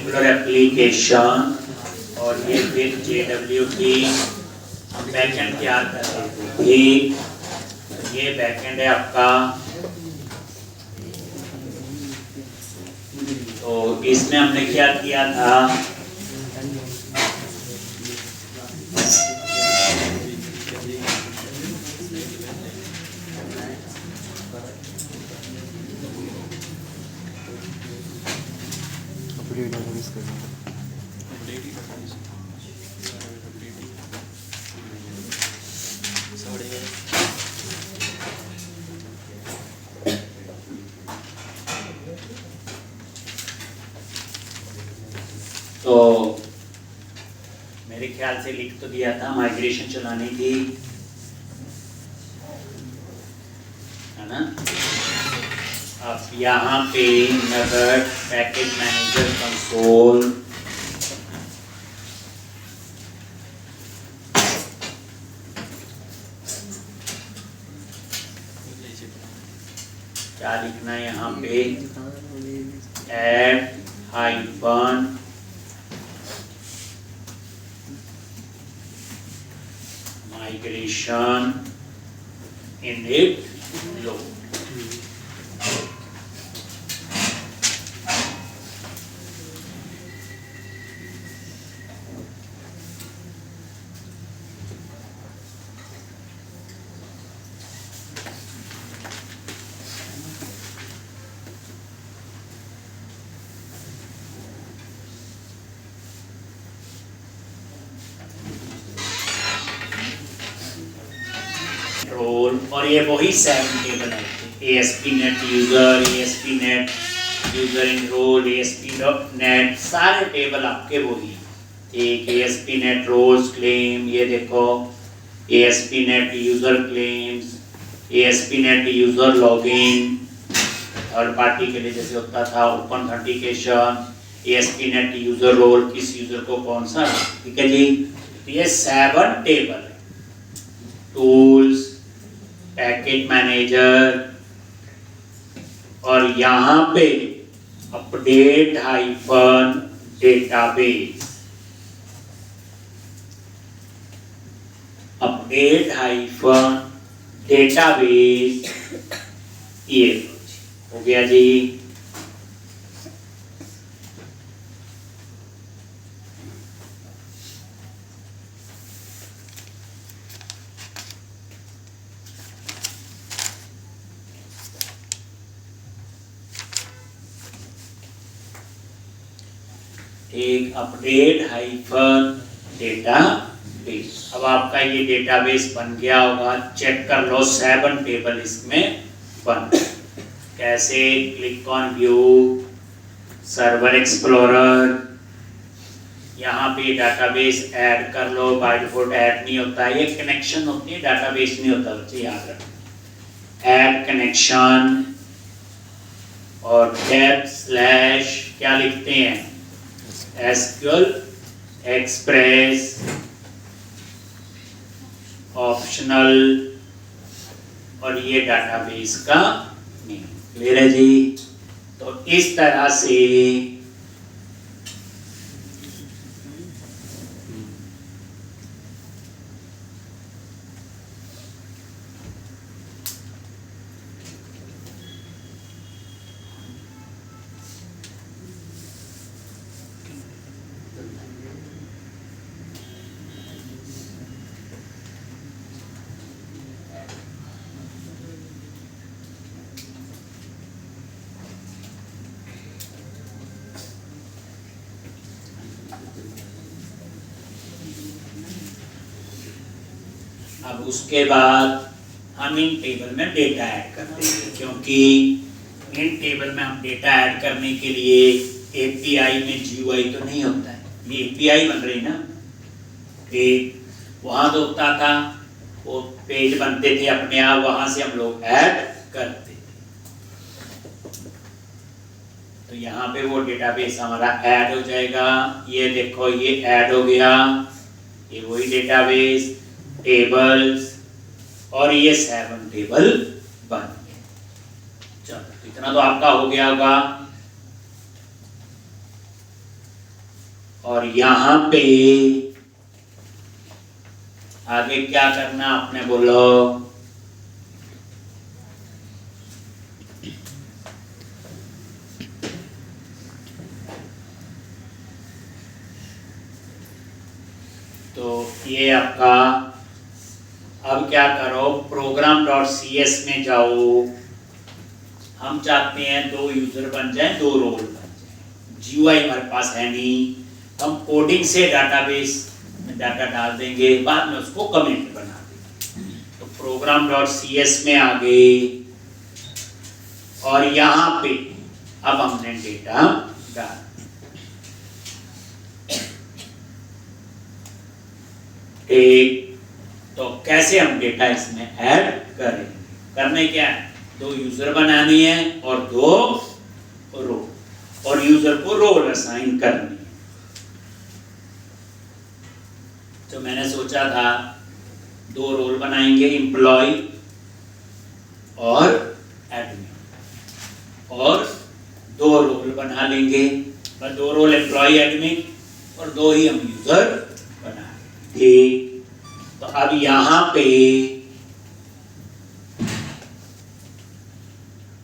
Angular application और ये फिर JW की हम बैकएंड तैयार कर रहे थे। ठीक, ये बैकएंड है आपका। तो इसमें हमने क्या किया था, तो मेरे ख्याल से लिख तो दिया था, माइग्रेशन चलानी थी, है ना। अब यहाँ पे मेथड पैकेज मैनेजर कंसोल, क्या लिखना है यहाँ पे, add hyphen migration init load. और ये वही 7 टेबल है, ASP.NET user, ASP.NET user enrol, ASP.NET सारे टेबल आपके वही। ठीक, ASP.NET रोल्स क्लेम, ये देखो ASP.NEट यूजर क्लेम्स, ASP.NEट यूजर लॉगिन, थर्ड पार्टी के लिए जैसे होता था ओपन ऑथेंटिकेशन, ASP.NEट यूजर रोल, किस यूजर को कौन सा। ठीक है जी, ये 7 टेबल है। टूल्स, पैकेज मैनेजर, और यहाँ पे update hyphen database, update hyphen database, ये हो गया जी। एक अपडेट हाइफन डेटाबेस। अब आपका ये डेटाबेस बन गया होगा, चेक कर लो 7 टेबल इसमें बन। कैसे, click on view, server explorer, यहाँ पे डाटाबेस ऐड कर लो। बाय डिफॉल्ट ऐड नहीं होता है, ये कनेक्शन होती है, डाटाबेस नहीं होता, बच्चे याद रखो। ऐड कनेक्शन और डेप स्लैश क्या लिखते हैं, SQL एक्सप्रेस ऑप्शनल, और ये डाटाबेस का नेम। क्लियर है जी। तो इस तरह से अब उसके बाद हम इन टेबल में डेटा ऐड करते हैं, क्योंकि इन टेबल में हम डेटा ऐड करने के लिए API में GUI तो नहीं होता है, ये API बन रही ना। वहाँ तो होता था, वो पेज बनते थे अपने आप, वहाँ से हम लोग ऐड करते थे। तो यहाँ पे वो डेटाबेस हमारा ऐड हो जाएगा। ये देखो ये ऐड हो गया, ये वही डेटाबेस, टेबल्स, और ये 7 टेबल बन गए। चलो इतना तो आपका हो गया होगा। और यहाँ पे आगे क्या करना आपने बोलो। तो ये आपका, अब क्या करो, program.cs में जाओ। हम चाहते हैं 2 यूजर बन जाए, 2 रोल बन जाए। GUI हमारे पास है नहीं, हम कोडिंग से डाटाबेस में डाटा डाल देंगे, बाद में उसको कमेंट बना देंगे। तो program.cs में आ गए और यहाँ पे अब हमने डेटा डाल। ठीक, तो कैसे हम डेटा इसमें ऐड करेंगे? करने क्या है, 2 यूजर बनानी है और 2 रो, और यूजर को रोल असाइन करनी है। तो मैंने सोचा था 2 रोल बनाएंगे, एम्प्लॉय और एडमिन, और 2 रोल बना लेंगे, 2 रोल एम्प्लॉय एडमिन और 2 ही हम यूजर बना। ठीक, तो अब यहाँ पे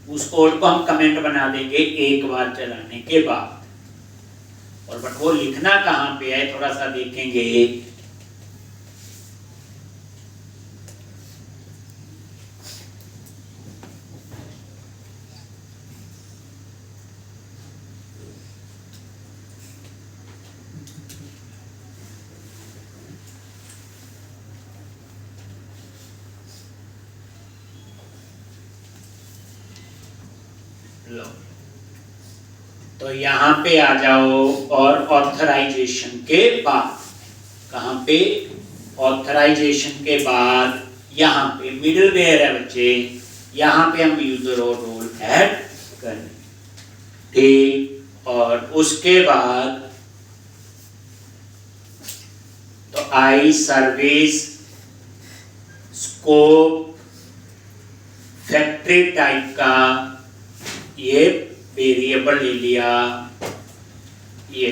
उस कोड को हम कमेंट बना देंगे एक बार चलाने के बाद, और बट वो लिखना कहाँ पे है थोड़ा सा देखेंगे। लो, तो यहाँ पे आ जाओ और ऑथराइजेशन के बाद, कहाँ पे, ऑथराइजेशन के बाद यहाँ पे मिडलवेयर है बच्चे, यहाँ पे हम यूजर और रोल ऐड करें। ठीक, और उसके बाद तो आई सर्विस स्कोप फैक्ट्री टाइप का ये वेरिएबल ले लिया। ये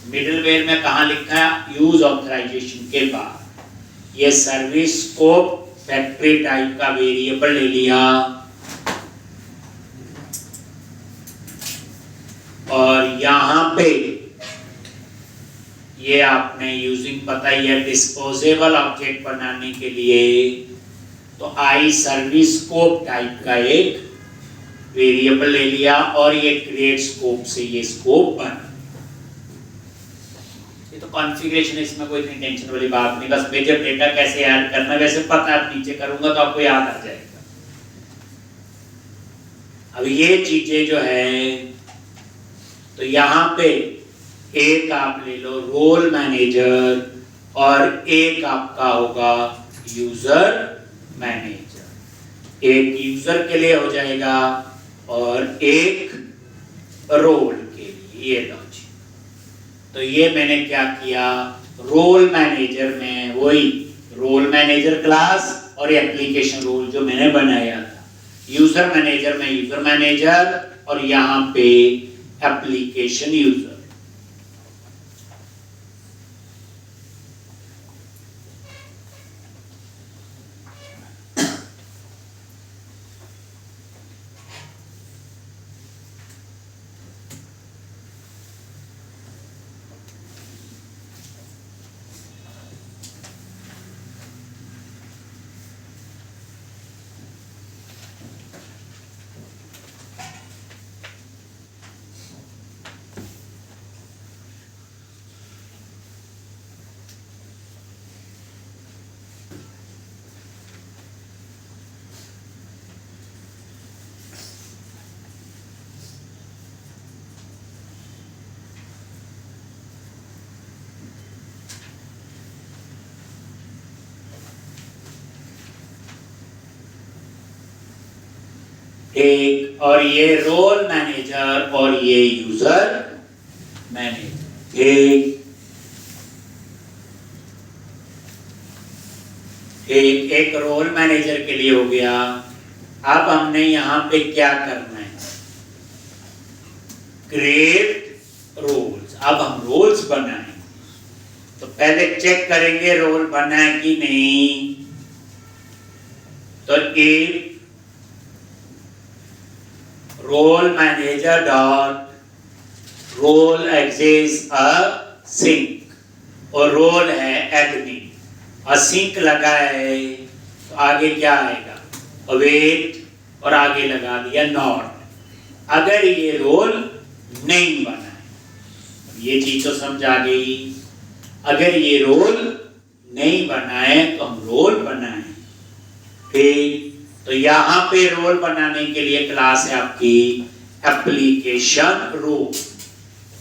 मिडलवेयर में कहाँ लिखा है, यूज ऑथराइजेशन के बाद ये सर्विस स्कोप फैक्ट्री टाइप का वेरिएबल ले लिया, और यहाँ पे ये आपने यूजिंग पता ही है डिस्पोजेबल ऑब्जेक्ट बनाने के लिए, तो आई सर्विस स्कोप टाइप का एक वेरिएबल ले लिया और ये क्रिएट स्कोप से ये स्कोप बना। ये तो कॉन्फ़िगरेशन है, इसमें कोई इतनी टेंशन वाली बात नहीं, बस मेजर डेटा कैसे ऐड करना वैसे पता है, नीचे करूंगा तो आपको याद आ जाएगा। अब ये चीजें जो है, तो यहाँ पे एक आप ले लो रोल मैनेजर और एक आपका होगा यूजर मैनेजर। एक यूजर के लिए हो जाएगा और एक रोल के लिए। ये लो जी, तो ये मैंने क्या किया, रोल मैनेजर में वही रोल मैनेजर क्लास और एप्लीकेशन रोल जो मैंने बनाया था, यूजर मैनेजर में यूजर मैनेजर और यहाँ पे एप्लीकेशन यूजर। एक, और ये रोल मैनेजर और ये यूजर मैनेजर। एक रोल मैनेजर के लिए हो गया। अब हमने यहाँ पे क्या करना है, क्रिएट रोल। अब हम रोल्स बनाएंगे। तो पहले चेक करेंगे रोल बना है कि नहीं। तो if role manager dot role exist async और रोल है एडमिन और सिंक लगा है, तो आगे क्या आएगा, अवेट और आगे लगा दिया नॉट। अगर ये रोल नहीं बना है, ये चीज तो समझ आ गई। अगर ये रोल नहीं बना है तो हम रोल बनाएं। ठीक, तो यहां पे रोल बनाने के लिए क्लास है आपकी एप्लीकेशन रोल।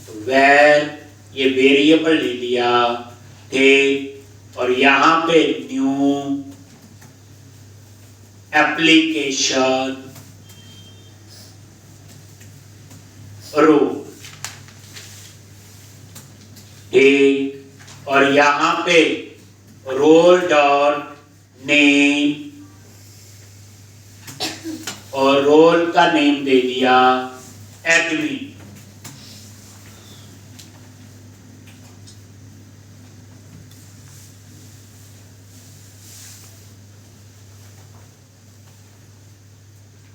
तो वेर ये वेरिएबल ले लिया, ठीक, और यहां पे न्यू एप्लीकेशन रोल, ठीक, और यहां पे रोल डॉट नेम और रोल का नेम दे दिया एडमिन।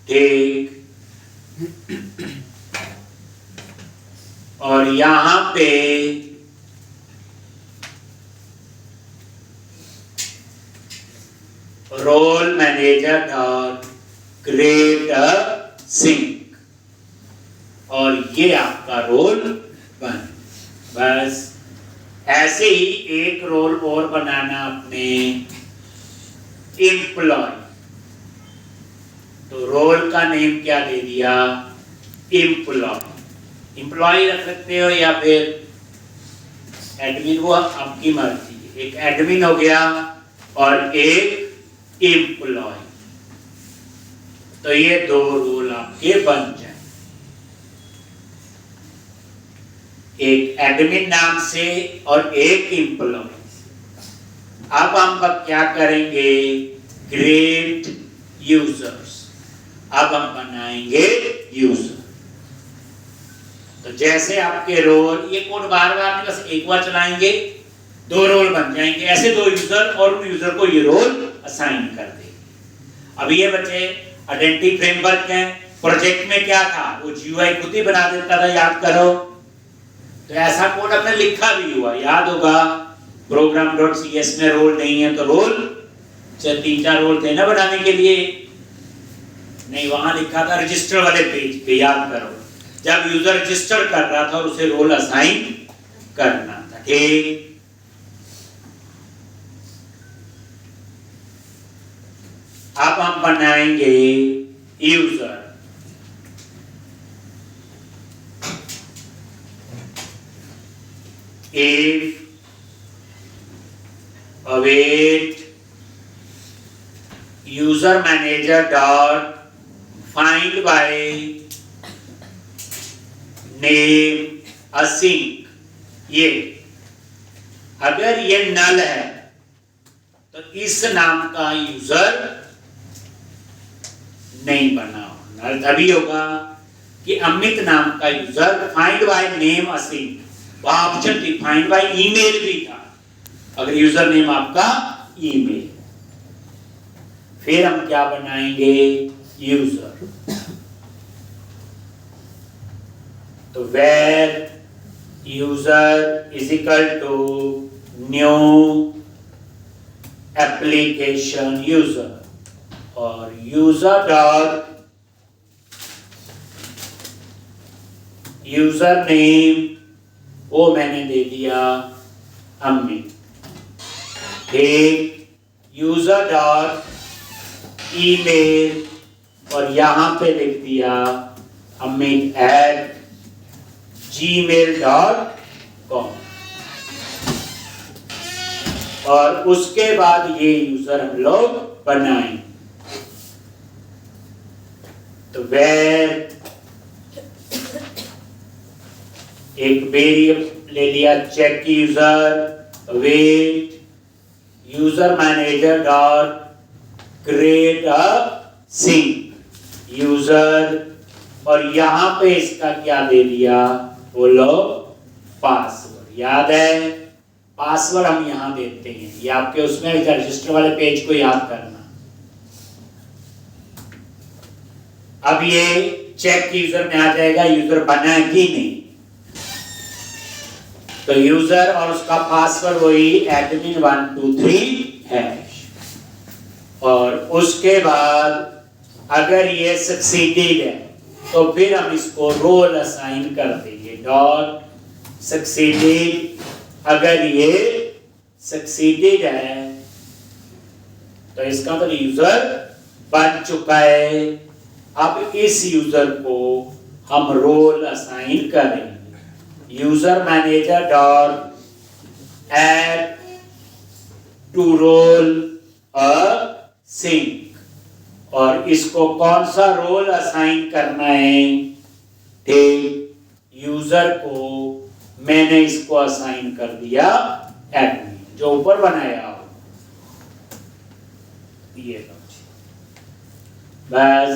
ठीक, और यहां पे role manager dot create async और ये आपका रोल बन। बस ऐसे ही एक रोल और बनाना अपने एम्प्लॉय। तो रोल का नेम क्या दे दिया, एम्प्लॉय। एम्प्लॉय रख सकते हो या फिर एडमिन, वो आपकी मर्जी। एक एडमिन हो गया और एक एम्प्लॉय, तो ये दो रोल आपके बन जाए, एक एडमिन नाम से और एक एम्प्लॉय। अब हम क्या करेंगे, क्रिएट यूजर्स। अब हम बनाएंगे यूजर। तो जैसे आपके रोल, ये कोड बार बार नहीं, बस एक बार चलाएंगे, दो रोल बन जाएंगे। ऐसे दो यूजर और उन यूजर को ये रोल असाइन कर देंगे। अब ये बच्चे आइडेंटिटी फ्रेमवर्क है, प्रोजेक्ट में क्या था, वो जीयूआई खुद ही बना देता था, याद करो। तो ऐसा कोड हमने लिखा भी हुआ, याद होगा। program.cs में रोल नहीं है तो रोल, चाहे 3-4 रोल थे ना बनाने के लिए, नहीं वहां लिखा था रजिस्टर वाले पेज पे, याद करो। जब यूजर रजिस्टर कर रहा था और उसे रोल असाइन करना था। ठीक, अब हम बनाएंगे user. If await user manager dot find by name async. ये अगर ये नल है तो इस नाम का यूजर नहीं बना। नल तभी होगा कि अमित नाम का user find by name async, वहां ऑप्शन थी, फाइंड बाय ईमेल भी था, अगर यूजर नेम आपका ईमेल। फिर हम क्या बनाएंगे, यूजर। तो var user is equal to new application user और यूजर डॉट यूजर नेम, वो मैंने दे दिया अमित। ठीक, यूजर डॉट ईमेल और यहां पे लिख दिया amit@gmail.com और उसके बाद ये यूजर हम लोग बनाएंगे। तो वेर एक वेरिएबल ले लिया check user, await user manager dot create async user और यहां पे इसका क्या दे दिया, बोलो पासवर्ड याद है, पासवर्ड हम यहां देते हैं, ये आपके उसमें रजिस्टर वाले पेज को याद करना। अब ये चेक यूजर में आ जाएगा, यूजर बना है कि नहीं। तो यूजर और उसका पासवर्ड वही admin123 # और उसके बाद अगर ये सक्सीडेड है तो फिर हम इसको रोल असाइन कर देंगे, डॉट सक्सीडेड। अगर ये सक्सीडेड है तो इसका मतलब यूजर बन चुका है। अब इस यूजर को हम रोल असाइन करेंगे, user manager dot add to role async, और इसको कौन सा रोल असाइन करना है, ठीक, यूजर को मैंने इसको असाइन कर दिया एडमिन, जो ऊपर बनाया हो ये। बस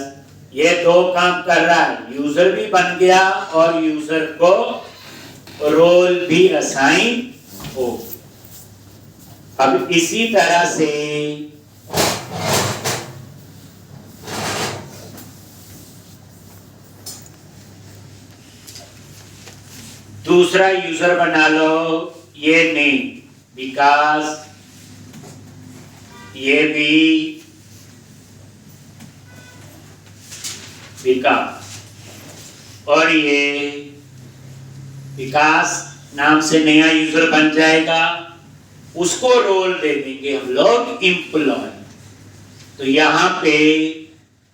ये दो काम कर रहा है, यूजर भी बन गया और यूजर को रोल भी असाइन हो। अब इसी तरह से दूसरा यूजर बना लो, ये नेम विकास, ये भी विकास, और ये विकास नाम से नया यूजर बन जाएगा, उसको रोल दे देंगे हम लोग एम्प्लॉय। तो यहाँ पे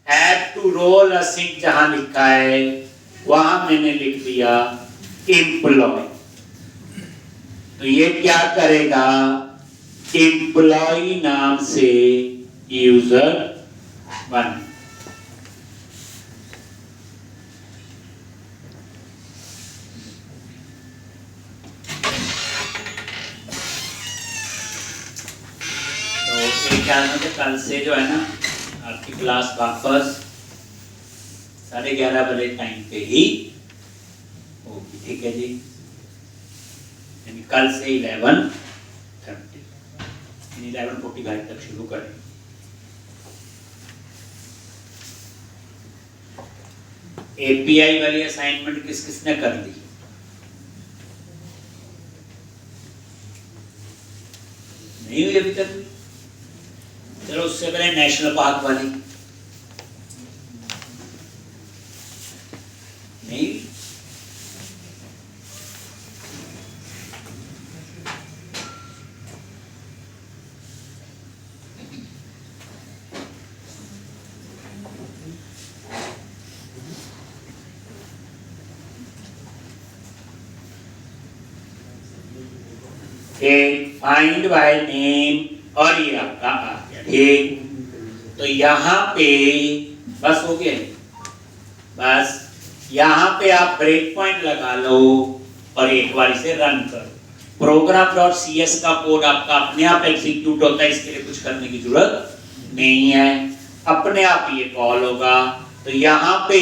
ऐड टू रोल असिंक जहां लिखा है वहां मैंने लिख दिया एम्प्लॉय। तो ये क्या करेगा, एम्प्लॉय नाम से यूजर बन। कल से जो है ना आपकी क्लास वापस 11:30 बजे टाइम पे ही होगी, ठीक है जी। यानी कल से 11:30 11:45 तक शुरू करें। एपीआई वाली असाइनमेंट किस किसने कर दी? नहीं हुई अभी तक? चलो उससे पहले नेशनल पार्क वाली नहीं। फाइंड बाय नेम और ये आपका आ गया, ठीक। तो यहाँ पे बस हो गया, बस यहाँ पे आप ब्रेक पॉइंट लगा लो और एक बार इसे रन करो। program.cs का कोड आपका अपने आप एग्जीक्यूट होता है, इसके लिए कुछ करने की जरूरत नहीं है, अपने आप ये कॉल होगा। तो यहाँ पे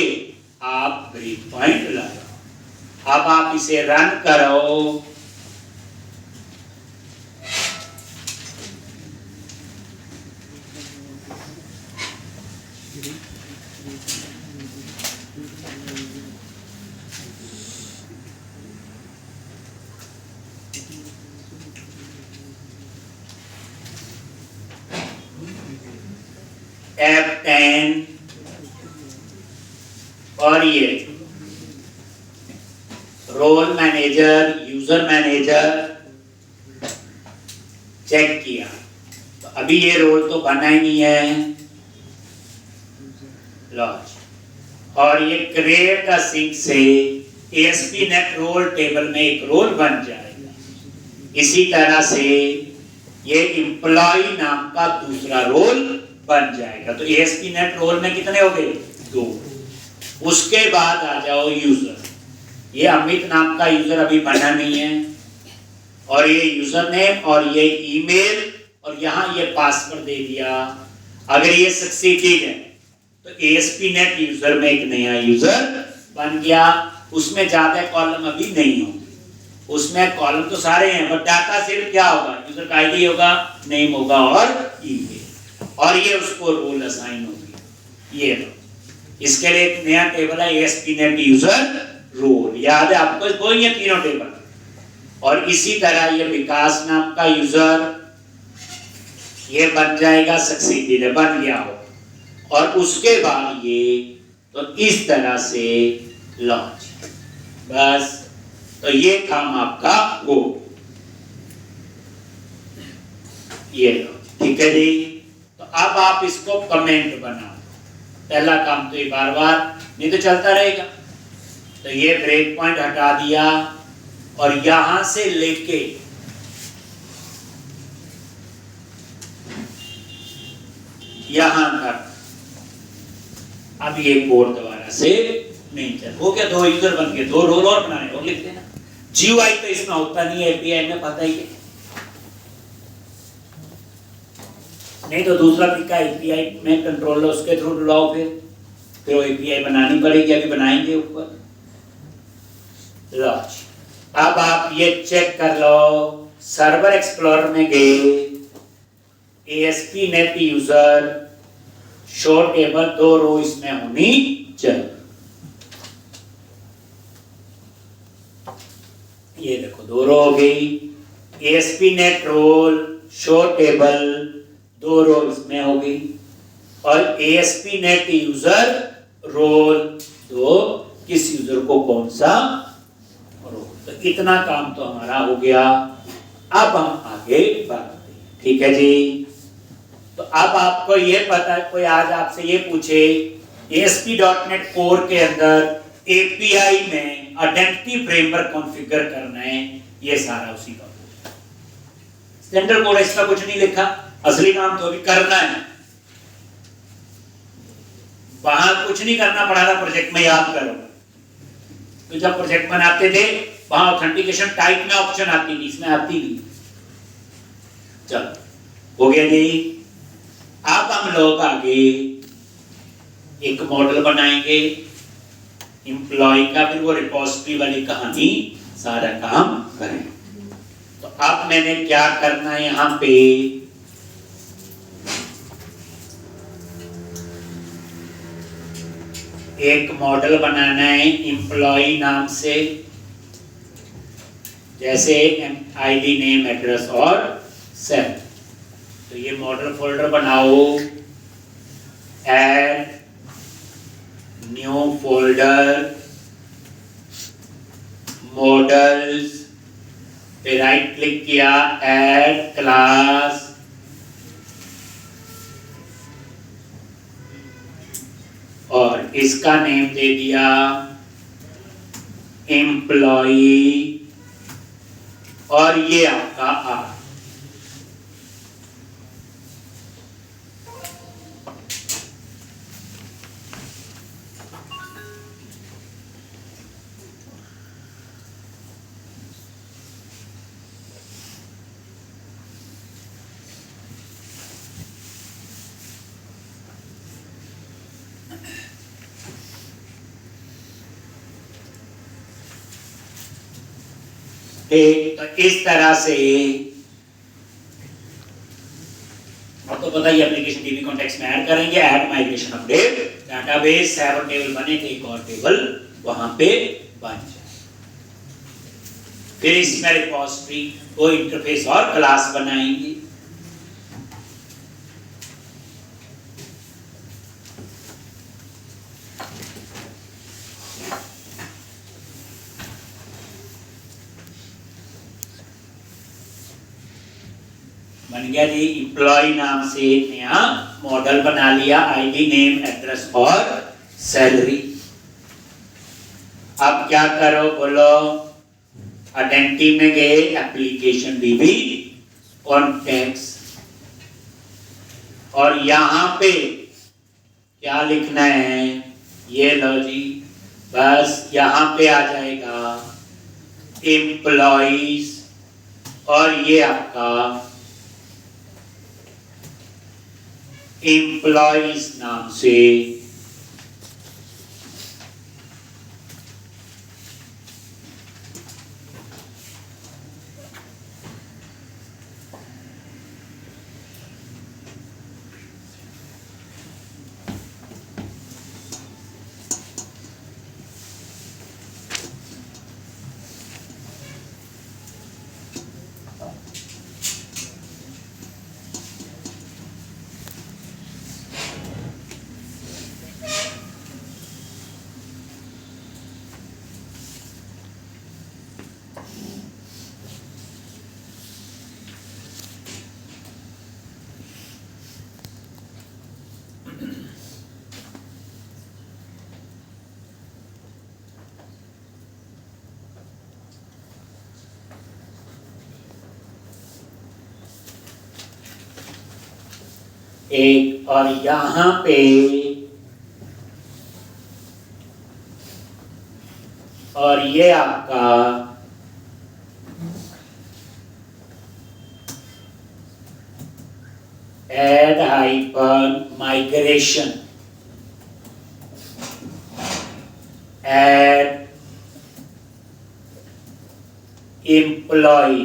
आप ब्रेक पॉइंट लगाओ। अब आप इसे रन करो, F10 और ये role manager, user manager check किया, तो अभी ये रोल तो बना ही नहीं है, लॉन्च। और ये क्रिएट अ सिंक से ASP.NET रोल टेबल में एक रोल बन जाएगा। इसी तरह से ये एम्प्लॉय नाम का दूसरा रोल बन जाएगा। तो ASP.NET रोल में कितने हो गए? 2। उसके बाद आ जाओ यूजर। ये अमित नाम का यूजर अभी बना नहीं है, और ये यूजर नेम और ये ईमेल और यहाँ ये पासवर्ड दे दिया। अगर ये सक्सीडेड है तो ASP.NET यूजर में एक नया यूजर बन गया, उसमें ज्यादा कॉलम अभी नहीं होंगे। उसमें कॉलम तो सारे हैं, बट डाटा सिर्फ क्या होगा, यूजर का आईडी होगा, नेम होगा और ईमेल, और ये उसको रोल असाइन होगी। ये लो, इसके लिए एक नया टेबल है ASP.NET यूजर रोल, याद है आपको, कोई ये तीनों टेबल। और इसी तरह ये विकास नाम का यूजर ये बन जाएगा, सक्सीडेड बन गया हो, और उसके बाद ये तो इस तरह से लॉन्च, बस। तो ये काम आपका हो, ये लो, ठीक है जी। तो अब आप इसको कमेंट बनाओ, पहला काम तो ये बार बार नहीं तो चलता रहेगा। तो ये ब्रेक पॉइंट हटा दिया, और यहां से लेके यहां तक अब ये कोड दोबारा से नहीं चल, हो गया, दो यूजर बन गए, दो रोल और बनाने और लिख देना। GUI तो इसमें होता नहीं है, API में पता ही है, नहीं तो दूसरा तरीका API में कंट्रोलर उसके थ्रू बुलाओ, फिर वो API बनानी पड़ेगी, अभी बनाएंगे ऊपर। लो अब आप ये चेक कर लो, सर्वर एक्सप्लोरर में गए, ASP.NET यूजर शो टेबल, 2 रो इसमें होनी चाहिए। ये देखो 2 रो हो गई, ASP.NET रोल शो टेबल 2 रो इसमें हो गई, और ASP.NET यूजर रोल 2, किस यूजर को कौन सा रोल। तो इतना काम तो हमारा हो गया। अब हम आगे बढ़ते हैं, ठीक है जी। तो अब आपको ये पता है, कोई आज आपसे ये पूछे ASP.NET कोर के अंदर API में आइडेंटिटी फ्रेमवर्क कॉन्फ़िगर करना है, ये सारा उसी का स्टैंडर्ड कोड, इसका कुछ नहीं लिखा, असली काम तो अभी करना है। वहां कुछ नहीं करना पड़ा था, प्रोजेक्ट में याद करो, तो जब प्रोजेक्ट बनाते थे वहां ऑथेंटिकेशन टाइप में ऑप्शन आती थी, इसमें आती नहीं। चलो हो गया जी। अब हम लोग आगे एक मॉडल बनाएंगे एम्प्लॉय का, फिर वो रिपोजिटरी वाली कहानी सारा काम करें। तो अब मैंने क्या करना है, यहां पे एक मॉडल बनाना है एम्प्लॉय नाम से, जैसे ID नेम एड्रेस और सेल। तो ये मॉडल फोल्डर बनाओ, ऐड न्यू फोल्डर, मॉडल्स, फिर राइट क्लिक किया, ऐड क्लास, और इसका नेम दे दिया एम्प्लॉई, और ये आपका आर। तो इस तरह से आपको पता ही एप्लीकेशन DB कॉन्टेक्स्ट में ऐड करेंगे, add migration update database, 7 table बने थे, एक और टेबल वहां पे बन जाए। फिर इसमें रिपोजिटरी को इंटरफेस और क्लास बनाएंगे। बन गया जी, एम्प्लॉय नाम से एक नया मॉडल बना लिया, ID नेम एड्रेस और सैलरी। अब क्या करो बोलो, आइडेंटिटी में गए, एप्लीकेशन DB कॉन्टेक्स्ट, और यहां पे क्या लिखना है, ये लो जी, बस यहां पे आ जाएगा एम्प्लॉइज, और ये आपका एम्प्लॉइज नाम से एक, और यहां पे और ये आपका add hyphen migration, add employee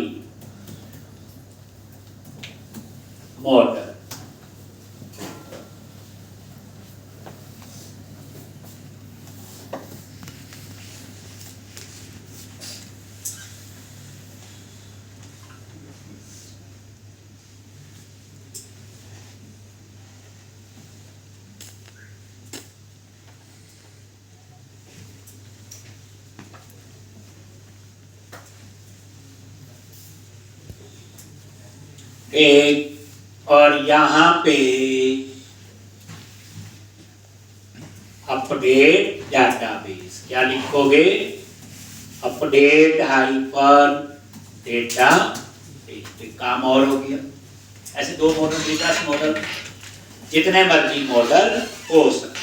model. एक, और यहां पे अपडेट डाटाबेस, क्या लिखोगे? अपडेट हाइपर डेटा, काम और हो गया। ऐसे दो मॉडल, डेटा मॉडल, जितने मर्जी मॉडल हो सकते।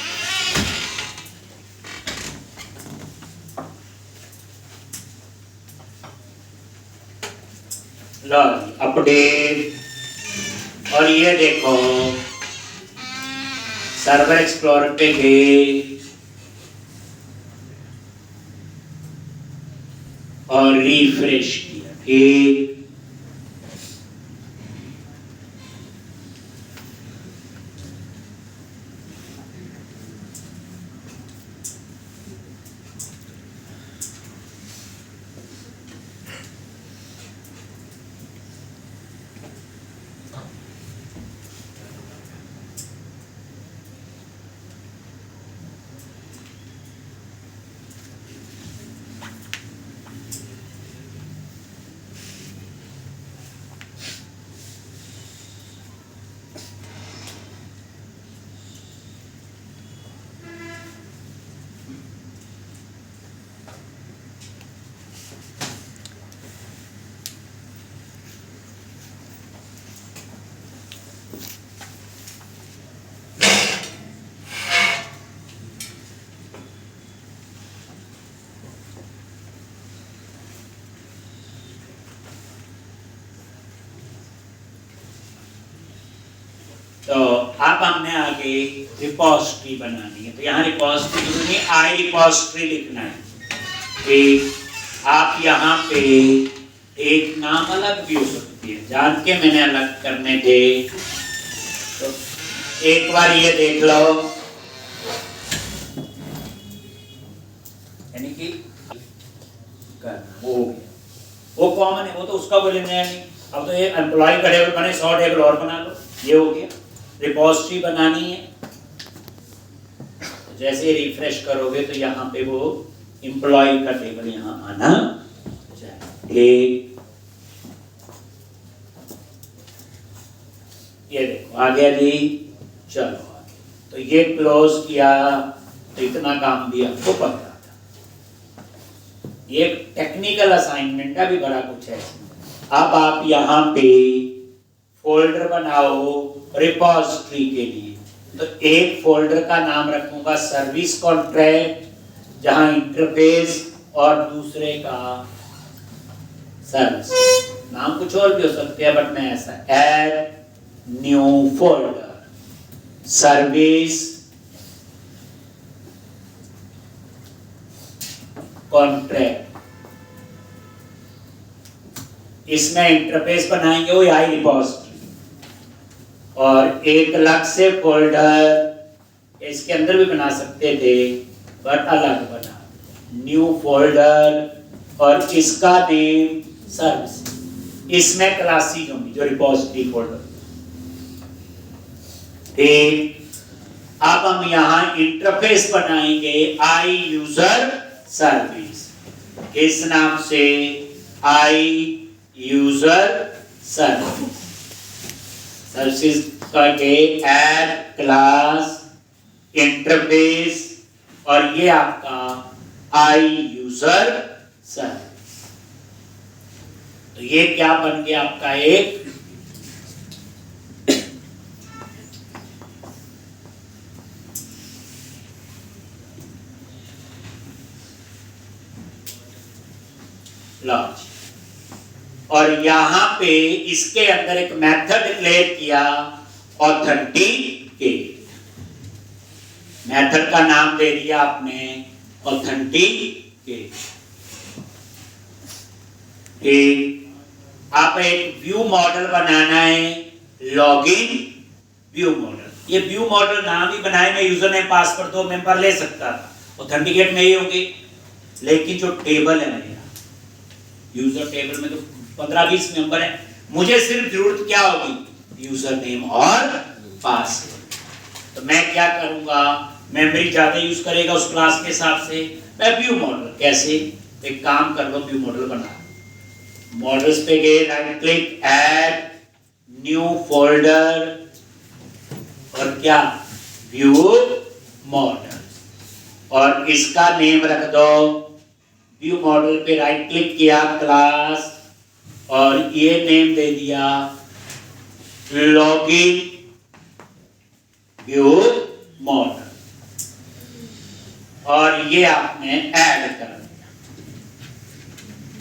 लो अपडेट, और ये देखो सर्वर एक्सप्लोरर पे गए और रिफ्रेश किया, ठीक। तो अब हमने आगे रिपोजिटरी बनानी है, तो यहाँ रिपोजिटरी में आई रिपोजिटरी लिखना है, ठीक। आप यहाँ पे एक नाम अलग भी हो सकती है, जान के मैंने अलग करने थे, तो एक बार ये देख लो, यानी कि वो कॉमन है, वो तो उसका बोलेंगे नहीं। अब तो ये एम्प्लॉय का टेबल बने, 100 टेबल और बना लो, ये हो गया। रिपोजिटरी बनानी है, जैसे रिफ्रेश करोगे तो यहाँ पे वो एम्प्लॉय का टेबल यहाँ आना चाहिए। ये देखो आ गया जी, चलो तो ये क्लोज किया, तो इतना काम भी आपको पता था। ये टेक्निकल असाइनमेंट है, भी बड़ा कुछ है। अब आप यहाँ पे फोल्डर बनाओ रिपोजिटरी के लिए, तो एक फोल्डर का नाम रखूंगा सर्विस कॉन्ट्रैक्ट, जहां इंटरफेस, और दूसरे का सर्विस। नाम कुछ और भी हो सकते हैं, बट मैं ऐसा add new folder service contract, इसमें इंटरफेस बनाएंगे वो आई रिपोजिटरी, और एक अलग से फोल्डर इसके अंदर भी बना सकते थे, बट अलग बना न्यू फोल्डर, और इसका नेम सर्विस, इसमें क्लासेस होंगी जो रिपोजिटरी फोल्डर, ठीक। अब हम यहाँ इंटरफेस बनाएंगे आई यूजर सर्विस, किस नाम से? आई यूजर सर्विस, सर्विस करके ऐड क्लास इंटरफेस, और ये आपका आई यूजर सर्विस। तो ये क्या बन गया आपका एक लॉजिक। और यहां पे इसके अंदर एक मेथड डिक्लेयर किया ऑथेंटिकेट। मेथड का नाम दे दिया आपने ऑथेंटिकेट। आप एक व्यू मॉडल बनाना है, लॉगिन व्यू मॉडल। ये व्यू मॉडल नाम ही बनाए, मैं यूजर नेम पासवर्ड 2 मेंबर ले सकता था, ऑथेंटिकेट में ही होंगे। लेकिन जो टेबल है मेरा यूजर टेबल में तो 15-20 मेंबर है, मुझे सिर्फ जरूरत क्या होगी, यूजर नेम और पासवर्ड। तो मैं क्या करूंगा, मेमोरी ज्यादा यूज करेगा उस क्लास के हिसाब से, मैं व्यू मॉडल कैसे, एक काम कर लो, व्यू मॉडल बना, मॉडल्स पे गए, right click, add new folder और क्या, व्यू मॉडल, और इसका नेम रख दो, व्यू मॉडल पे राइट क्लिक किया, क्लास, और ये नेम दे दिया लॉगिन व्यू मॉडल, और ये आपने ऐड कर दिया,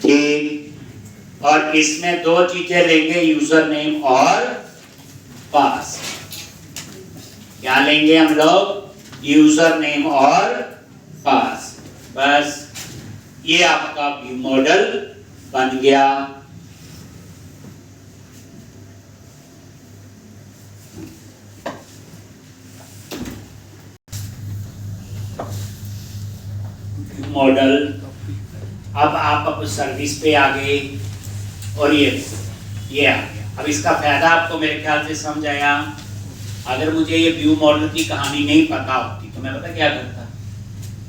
ठीक। और इसमें 2 चीजें लेंगे, यूजर नेम और पास। क्या लेंगे हम लोग, यूजर नेम और पास। बस ये आपका व्यू मॉडल बन गया। व्यू मॉडल, अब आप सर्विस पे आ गए और ये आ गया। अब इसका फायदा आपको मेरे ख्याल से समझ आया। अगर मुझे ये व्यू मॉडल की कहानी नहीं पता होती तो मैं पता क्या करता,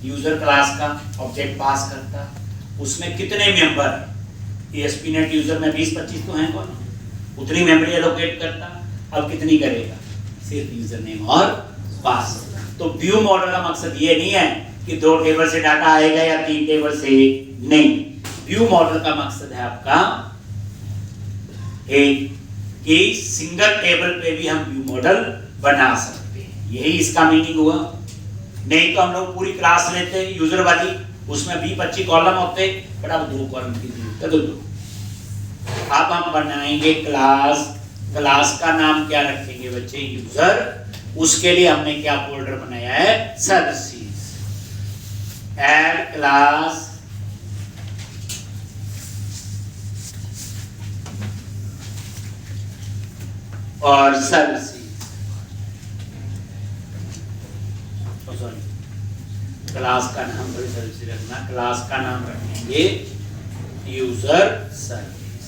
यूजर क्लास का ऑब्जेक्ट पास करता, उसमें कितने मेंबर ASP.NET यूजर में 20-25 तो हैं कौन, उतनी मेमोरी एलोकेट करता। अब कितनी करेगा, सिर्फ यूजर नेम और पास। तो व्यू मॉडल का मकसद ये नहीं है कि 2 टेबल से डाटा आएगा या 3 टेबल से, नहीं। व्यू मॉडल का मकसद है आपका एक कि सिंगल टेबल पे भी हम व्यू मॉडल बना सकते हैं, यही इसका मीनिंग हुआ। नहीं तो हम लोग पूरी क्लास लेते यूजर वाली, उसमें 20-25 कॉलम होते, बट अब 2 कॉलम की जरूरत है, तो 2। अब हम बनाएंगे क्लास, क्लास का नाम क्या रखेंगे बच्चे, यूजर। उसके लिए हमने क्या फोल्डर बनाया है, सर्विसेज, ऐड क्लास, और सर्विसेज, सॉरी क्लास का नाम बड़ी सर्विस रखना, क्लास का नाम रखेंगे यूजर सर्विस,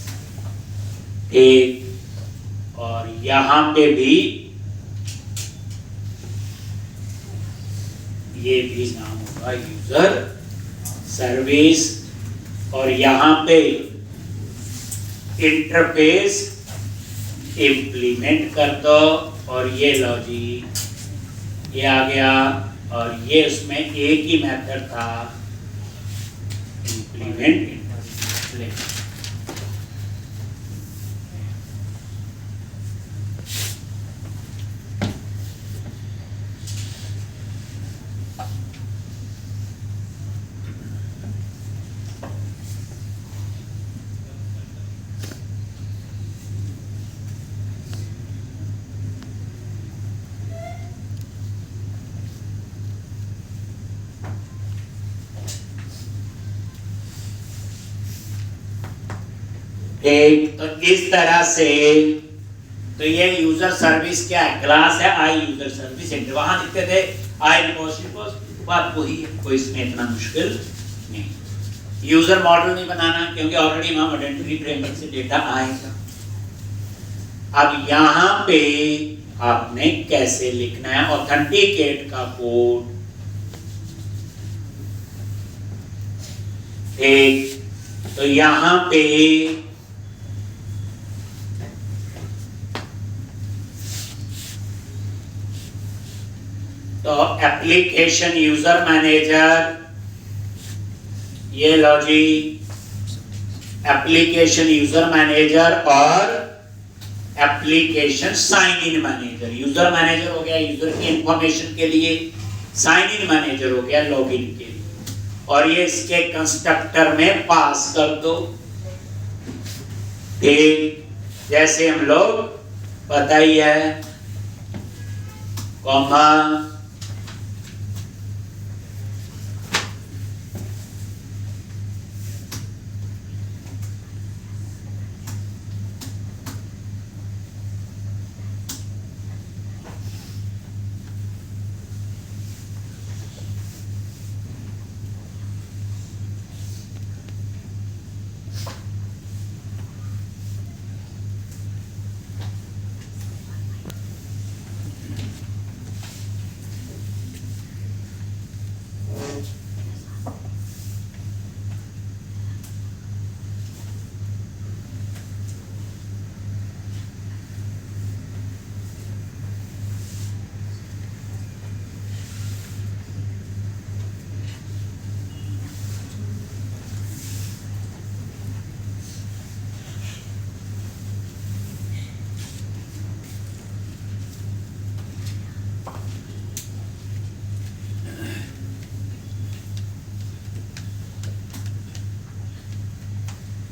एक। और यहां पे भी ये भी नाम होगा यूजर सर्विस, और यहां पे इंटरफेस इम्प्लीमेंट कर दो, और ये लॉजिक ये आ गया, और ये उसमें एक ही मेथड था, इम्प्लीमेंट। एक तो इस तरह से, तो ये यूजर सर्विस क्या है, क्लास है आई यूजर सर्विस सेंटर, वहां लिखते थे आई रिपोजिटरी, बात वही है, कोई इसमें इतना मुश्किल नहीं। यूजर मॉडल नहीं बनाना क्योंकि ऑलरेडी वहां आइडेंटिटी फ्रेमवर्क से डेटा आएगा। अब यहां पे आपने कैसे लिखना है ऑथेंटिकेट का कोड, एक तो यहां पे तो एप्लीकेशन यूजर मैनेजर, ये लॉजिक, एप्लीकेशन यूजर मैनेजर और application sign in manager. User manager हो गया यूजर की इंफॉर्मेशन के लिए, साइन इन मैनेजर हो गया लॉगिन के लिए, और ये इसके कंस्ट्रक्टर में पास कर दो। ठीक, जैसे हम लोग पता ही है, कॉमा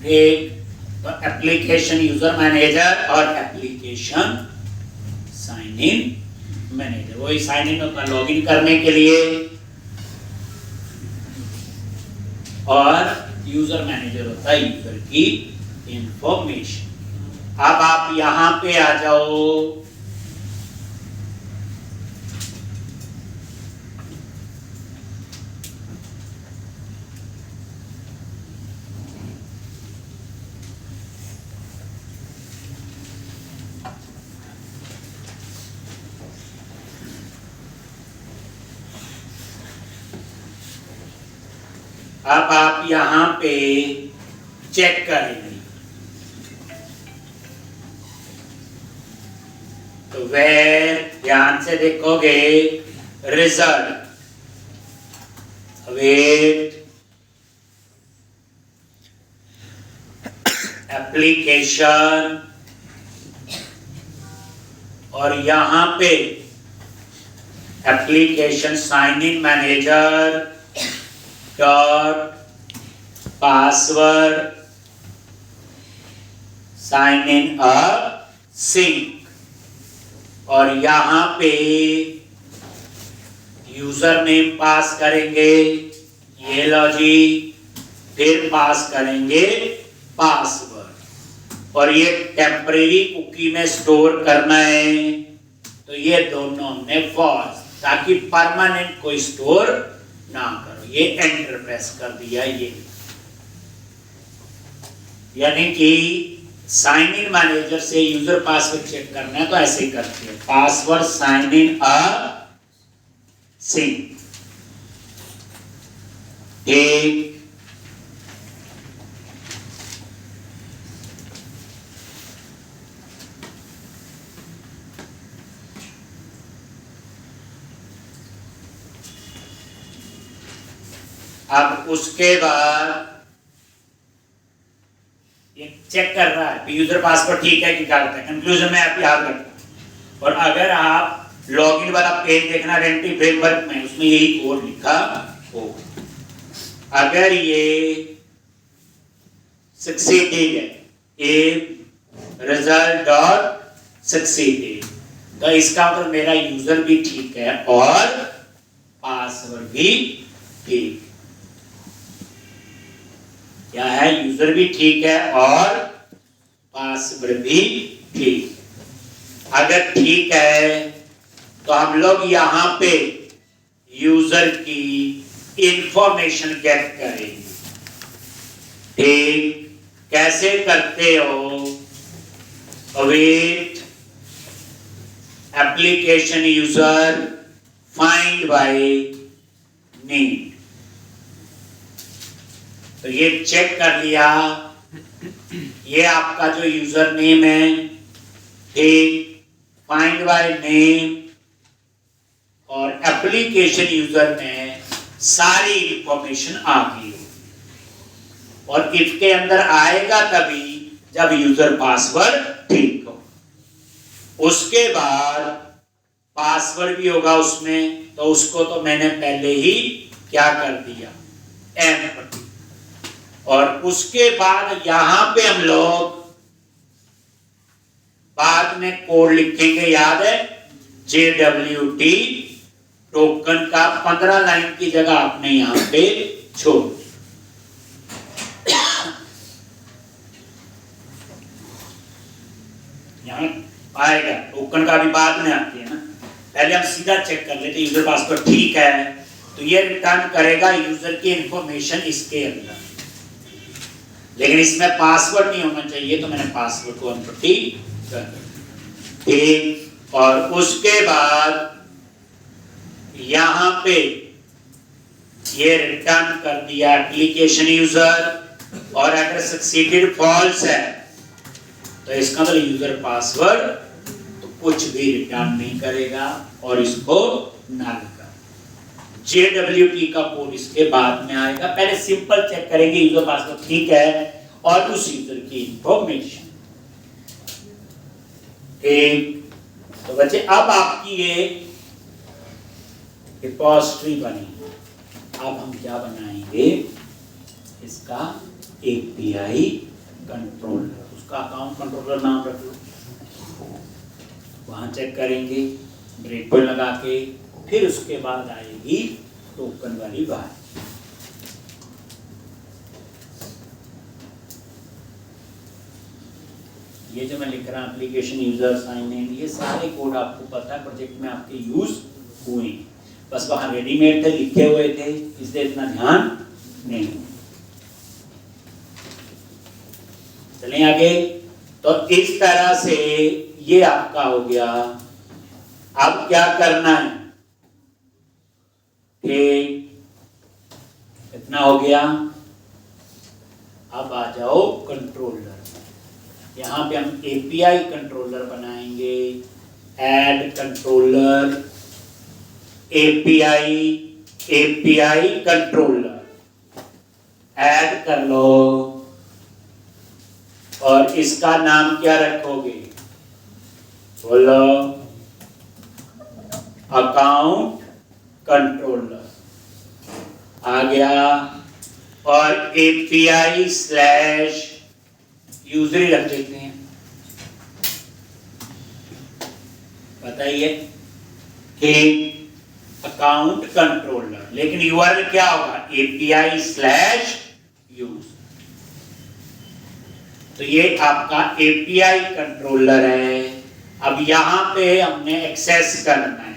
एक तो एप्लीकेशन यूजर मैनेजर और एप्लीकेशन साइन इन मैनेजर। वही साइन इन होता है लॉगिन करने के लिए, और यूजर मैनेजर होता है यूजर की इंफॉर्मेशन। अब आप यहां पे आ जाओ, अब आप यहां पे चेक करेंगे तो वह ध्यान से देखोगे रिजल्ट, वेट एप्लीकेशन, और यहां पे application sign in manager dot password sign in async, और यहां पे यूजर नेम पास करेंगे, ये लो जी, फिर पास करेंगे पासवर्ड, और ये टेम्परेरी कुकी में स्टोर करना है, तो ये दोनों हमने फॉल्स, ताकि परमानेंट कोई स्टोर ना करो। ये एंटर प्रेस कर दिया, ये यानी कि साइन इन मैनेजर से यूजर पासवर्ड चेक करना है तो ऐसे ही करते हैं, password sign in async. एक अब उसके बाद ये चेक कर रहा है कि यूजर पासवर्ड ठीक है कि क्या करता है, कंक्लूजन में आप याद रखना। और अगर आप लॉगिन वाला पेज देखना आइडेंटिटी फ्रेमवर्क में, उसमें यही कोड लिखा हो, अगर ये सक्सीडेड है, ए रिजल्ट डॉट सक्सीडेड, तो इसका मतलब मेरा यूजर भी ठीक है और पासवर्ड भी ठीक, क्या है, यूजर भी ठीक है और पासवर्ड भी ठीक। अगर ठीक है तो हम लोग यहां पे यूजर की इंफॉर्मेशन गेट करेंगे। ठीक, कैसे करते हो, await application user find by name, तो ये चेक कर लिया, ये आपका जो यूजर नेम है, ठीक, फाइंड बाय नेम और एप्लीकेशन यूजर में सारी इंफॉर्मेशन आ गई, और इफ के अंदर आएगा तभी जब यूजर पासवर्ड ठीक हो। उसके बाद पासवर्ड भी होगा उसमें, तो उसको तो मैंने पहले ही क्या कर दिया, एम्प्टी। और उसके बाद यहां पे हम लोग बाद में कोड लिखेंगे, याद है, JWT टोकन का 15 लाइन की जगह आपने यहां पे छोड़। यहां आएगा टोकन का भी बाद में आती है ना, पहले हम सीधा चेक कर लेते यूजर पासवर्ड ठीक है तो ये रिटर्न करेगा यूजर की इंफॉर्मेशन इसके अंदर, लेकिन इसमें पासवर्ड नहीं होना चाहिए तो मैंने पासवर्ड को अनपट्टी कर ठीक। और उसके बाद यहां पे ये रिटर्न कर दिया एप्लीकेशन यूजर, और अगर सक्सीडेड फॉल्स है तो इसका मतलब यूजर पासवर्ड तो कुछ भी रिटर्न नहीं करेगा और इसको नल कर। JWT का कोड इसके बाद में आएगा, पहले सिंपल चेक करेंगे यूजर पासवर्ड ठीक है और उस यूजर की इंफॉर्मेशन ठीक। तो बच्चे अब आपकी ये रिपोजिटरी बनी, अब हम क्या बनाएंगे, इसका API कंट्रोलर, उसका अकाउंट कंट्रोलर नाम रख लो, वहां चेक करेंगे ब्रेक पॉइंट लगा के, फिर उसके बाद आएगी टोकन वाली बात। ये जो मैं लिख रहा हूं एप्लीकेशन यूजर साइन इन, ये सारे कोड आपको पता है प्रोजेक्ट में आपके यूज हुए, बस वहां रेडीमेड थे, लिखे हुए थे, इसलिए इतना ध्यान नहीं। चलें आगे। तो इस तरह से ये आपका हो गया। अब क्या करना है, ठीक, इतना हो गया। अब आ जाओ कंट्रोलर, यहां पे हम API कंट्रोलर बनाएंगे, add controller API controller add कर लो, और इसका नाम क्या रखोगे, बोलो, अकाउंट कंट्रोलर आ गया। और API स्लैश यूजर ही रख देते हैं, बताइए, अकाउंट कंट्रोलर, लेकिन URL क्या होगा, API स्लैश यूज। तो ये आपका API कंट्रोलर है। अब यहां पे हमने एक्सेस करना है,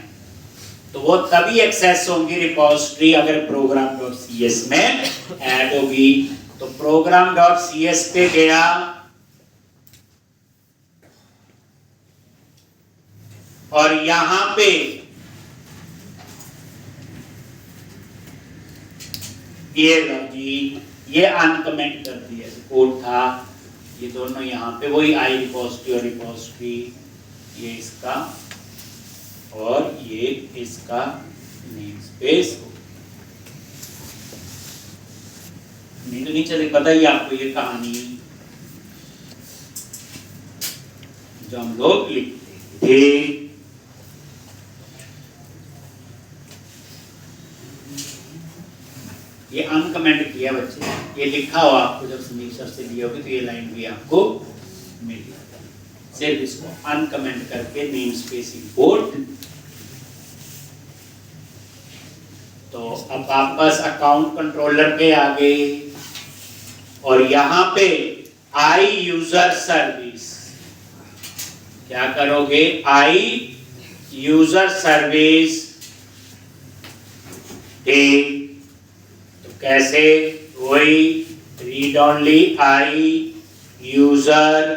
तो वो तभी एक्सेस होंगी रिपोजिटरी अगर program.cs में ऐड होगी। तो program.cs पे गया, और यहां पे ये लो जी, ये अनकमेंट कर दिया, कोड था ये दोनों यहां पे, वही आई रिपोजिटरी और रिपोजिटरी, ये इसका और ये इसका नेम स्पेस। नहीं तो नहीं चले, पता ही आपको ये कहानी जो हम लोग लिखते थे। ये अनकमेंट किया बच्चे, ये लिखा हो आपको जब समीप सर से लिया होगी तो ये लाइन भी आपको मिली, सिर्फ इसको अनकमेंट करके नेम स्पेस इंपोर्ट। तो अब वापस अकाउंट कंट्रोलर पे आ गए, और यहां पे आई यूजर सर्विस, क्या करोगे, आई यूजर सर्विस, ठीक, कैसे, वही read only I user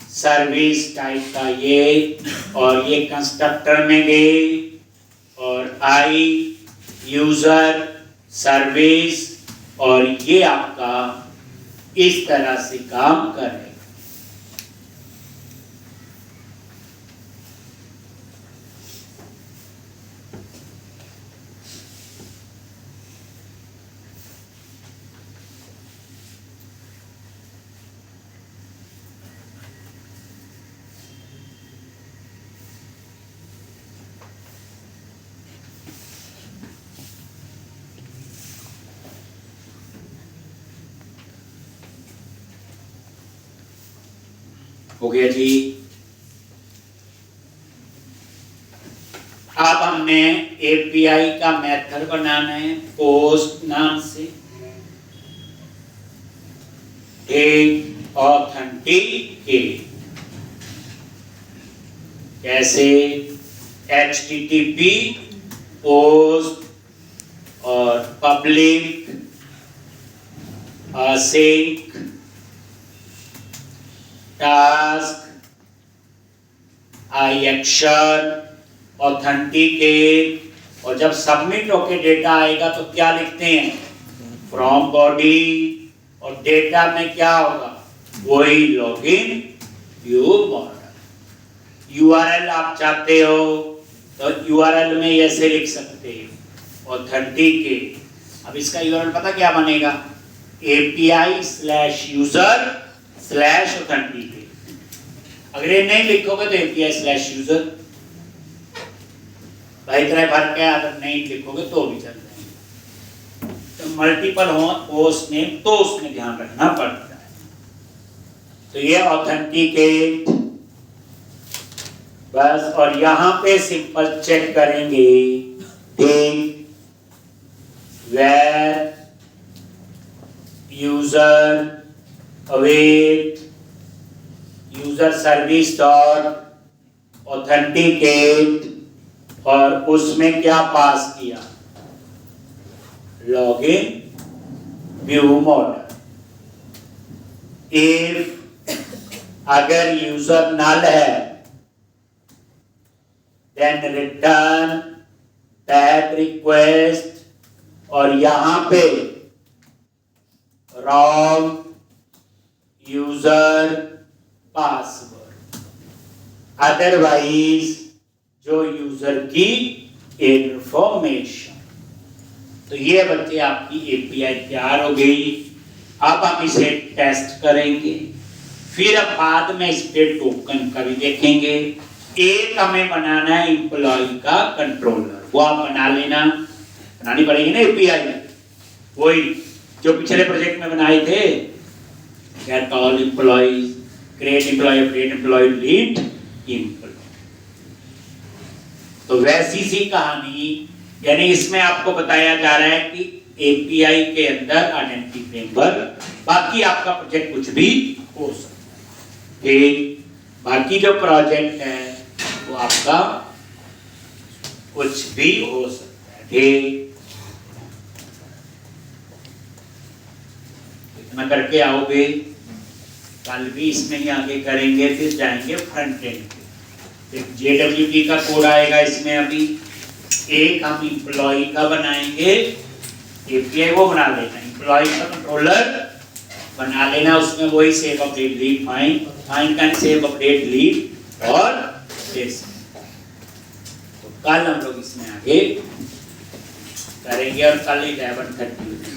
service type का ये, और ये कंस्ट्रक्टर में गए और आई यूजर सर्विस, और ये आपका इस तरह से काम करे। हो गया जी। अब हमने एपीआई का मेथड बनाना है पोस्ट नाम से, एक ऑथेंटिकेट कैसे, HTTP पोस्ट और public sync task I action authenticate, और जब सबमिट होके डेटा आएगा तो क्या लिखते हैं, फ्रॉम बॉडी, और डेटा में क्या होगा, वही लॉगिन व्यू मॉडल। यूआरएल आप चाहते हो तो यूआरएल में ऐसे लिख सकते हैं ऑथेंटिकेट। अब इसका यूआरएल पता क्या बनेगा, API/user/authenticated। अगर ये नहीं लिखोगे तो API/user, भाई तरह फर्क है, अगर नहीं लिखोगे तो भी चल जाएगा। तो मल्टीपल हो पोस्ट नेम तो उसमें ध्यान रखना पड़ता है। तो ये ऑथेंटिकेट बस, और यहां पे सिंपल चेक करेंगे var user await user service dot authenticate, और उसमें क्या पास किया, लॉगिन व्यू मॉडल। इफ अगर यूजर नल है देन रिटर्न टैग रिक्वेस्ट, और यहां पे रॉन्ग यूजर पासवर्ड, अदरवाइज जो यूजर की इंफॉर्मेशन। तो ये बच्चे आपकी एपीआई तैयार हो गई। अब हम इसे टेस्ट करेंगे, फिर अब बाद में इस पे टोकन का भी देखेंगे। एक हमें बनाना है एम्प्लॉय का कंट्रोलर, वो आप बना लेना, बनानी पड़ेगी ना एपीआई में, वही जो पिछले प्रोजेक्ट में बनाए थे, get all employees, create employee, update employee, lead employee. तो वैसी सी कहानी, यानी इसमें आपको बताया जा रहा है कि एपीआई के अंदर आइडेंटिटी फ्रेमवर्क, बाकी आपका प्रोजेक्ट कुछ भी हो सकता है। बाकी जो प्रोजेक्ट है वो आपका कुछ भी हो सकता है। ठीक, इतना करके आओगे, कल भी इसमें ही आगे करेंगे, फिर जाएंगे फ्रंट एंड पे। JWT का कोड आएगा इसमें। अभी एक हम एम्प्लॉय का बनाएंगे, एपीआई वो बना लेना, एम्प्लॉय का कंट्रोलर बना लेना, उसमें वही सेव अपडेट लीड फाइंड का सेव अपडेट लीड और दिस। तो कल हम लोग इसमें आगे करेंगे, और कल 11:30